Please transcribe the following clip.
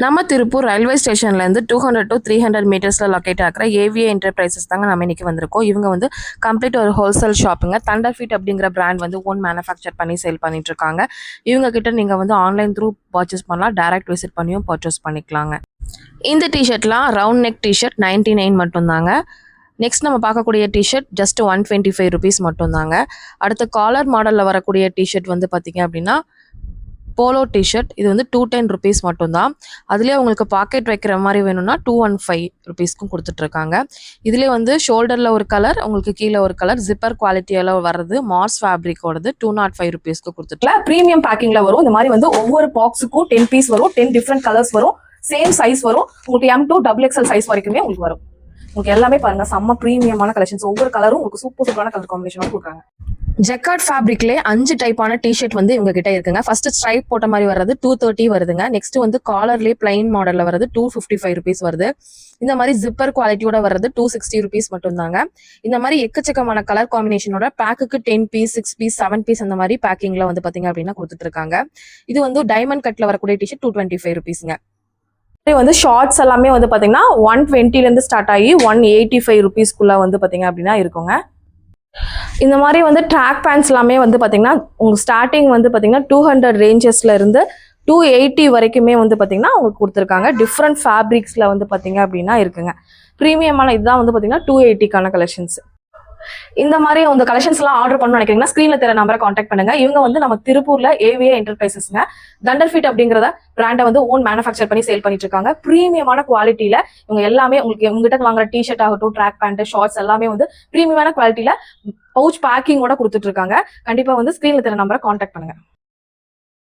நம்ம திருப்பூர் ரயில்வே ஸ்டேஷன்லேருந்து 200 to 300 மீட்டர்ஸில் locate ஆகிற ஏவிஏ என்டர்பிரைசஸ் தாங்க நம்ம இன்றைக்கி வந்திருக்கோம். இவங்க வந்து கம்ப்ளீட் ஒரு ஹோல்சேல் ஷாப்புங்க. தண்டர் ஃபீட் அப்படிங்கிற பிராண்ட் வந்து ஓன் மேனுஃபேக்சர் பண்ணி சேல் பண்ணிட்டுருக்காங்க. இவங்க கிட்ட நீங்கள் வந்து ஆன்லைன் த்ரூ பர்ச்சேஸ் பண்ணலாம், டைரக்ட் விசிட் பண்ணியும் பர்ச்சேஸ் பண்ணிக்கலாங்க. இந்த டிஷர்ட்லாம் ரவுண்ட் நெக் டிஷர்ட் 99 மட்டும்தாங்க. நெக்ஸ்ட் நம்ம பார்க்கக்கூடிய டிஷர்ட் ஜஸ்ட் 125 ருபீஸ் மட்டும்தாங்க. அடுத்த காலர் மாடலில் வரக்கூடிய டிஷர்ட் வந்து பார்த்திங்க அப்படின்னா போலோ டிஷர்ட், இது வந்து 210 ருபீஸ் மட்டும்தான். அதுலேயே உங்களுக்கு பாக்கெட் வைக்கிற மாதிரி வேணும்னா 215 ருபீஸ்க்கும் கொடுத்துட்ருக்காங்க. இதுலேயே வந்து ஷோல்டரில் ஒரு கலர், உங்களுக்கு கீழே ஒரு கலர், ஜிப்பர் குவாலிட்டியில் வர்றது மார்ஸ் ஃபேப்ரிக்கோடது 205 ருபீஸ்க்கு கொடுத்துட்டு ப்ரீமியம் பேக்கிங்கில் வரும். இந்த மாதிரி வந்து ஒவ்வொரு பாக்ஸுக்கும் 10 பீஸ் வரும், 10 டிஃப்ரெண்ட் கலர்ஸ் வரும், சேம் சைஸ் வரும். உங்களுக்கு M to XXL சைஸ் வரைக்குமே உங்களுக்கு வரும். உங்களுக்கு எல்லாமே பாருங்க, செம்ம ப்ரீமியமான கலெக்ஷன்ஸ். ஒவ்வொரு கலரும் உங்களுக்கு சூப்பரான கலர் காம்பினேஷன் கொடுக்குறாங்க. ஜெக்கார்ட் ஃபேப்ரிக்லேயே 5 டைப்பான டிஷர்ட் வந்து இவங்க கிட்ட இருக்குங்க. ஃபர்ஸ்ட் ஸ்ட்ரைப் போட்ட மாதிரி வர்றது 230 வருதுங்க. நெக்ஸ்ட் வந்து காலர்லேயே பிளைன் மாடல்ல வருது 255 ருபீஸ் வருது. இந்த மாதிரி ஜிப்பர் குவாலிட்டியோட வர்றது 260 ருபீஸ் மட்டும் தாங்க. இந்த மாதிரி எக்கச்சக்கமான கலர் காம்பினேஷனோட பேக்குக்கு 10 பீஸ், 6 பீஸ், 7 பீஸ் அந்த மாதிரி பேக்கிங்ல வந்து பாத்தீங்க அப்படின்னா கொடுத்துட்டு இருக்காங்க. இது வந்து டைமண்ட் கட்ல வரக்கூடிய டிஷர்ட் 225 ருபீஸ்ங்க. வந்து ஷார்ட்ஸ் எல்லாமே வந்து பாத்தீங்கன்னா 120ல இருந்து ஸ்டார்ட் ஆகி 185 ருபீஸ்க்குள்ள வந்து பாத்தீங்க அப்படின்னா இருக்குங்க. இந்த மாதிரி வந்து ட்ராக் பேண்ட்ஸ் எல்லாமே வந்து பாத்தீங்கன்னா உங்களுக்கு ஸ்டார்டிங் வந்து பாத்தீங்கன்னா 200 ரேஞ்சஸ்ல இருந்து 280 வரைக்குமே வந்து பாத்தீங்கன்னா உங்களுக்கு கொடுத்துருக்காங்க. டிஃப்ரெண்ட் ஃபேப்ரிக்ஸ்ல வந்து பாத்தீங்க அப்படின்னா இருக்குங்க. ப்ரீமியமான இதுதான் வந்து பாத்தீங்கன்னா 280க்கான கலெக்ஷன்ஸ். இந்த மாதிரி உங்க கலெக்ஷன்ஸ் எல்லாம் ஆர்டர் பண்ணணும்னு நினைக்கிறீங்கன்னா ஸ்கிரீன்ல தெரிய நம்பரை கான்டாக்ட் பண்ணுங்க. இவங்க வந்து நம்ம திருப்பூர்ல ஏவிஏ என்டர்பிரைசஸ்ங்க. தண்டர் ஃபீட் அப்படிங்கறத பிராண்டை வந்து ஓன் மேனுஃபேக்சர் பண்ணி சேல் பண்ணிட்டு இருக்காங்க. ப்ரீமியமான குவாலிட்டியில இவங்க எல்லாமே உங்களுக்கு உங்ககிட்ட வாங்குற டிஷர்ட் ஆகட்டும், ட்ராக் பேண்ட், ஷார்ட்ஸ் எல்லாமே வந்து ப்ரீமியமான குவாலிட்டியில பவுச் பேக்கிங்கோட கொடுத்துட்டு இருக்காங்க. கண்டிப்பா வந்து ஸ்கிரீன்ல தெரிய நம்பரை கான்டாக்ட் பண்ணுங்க.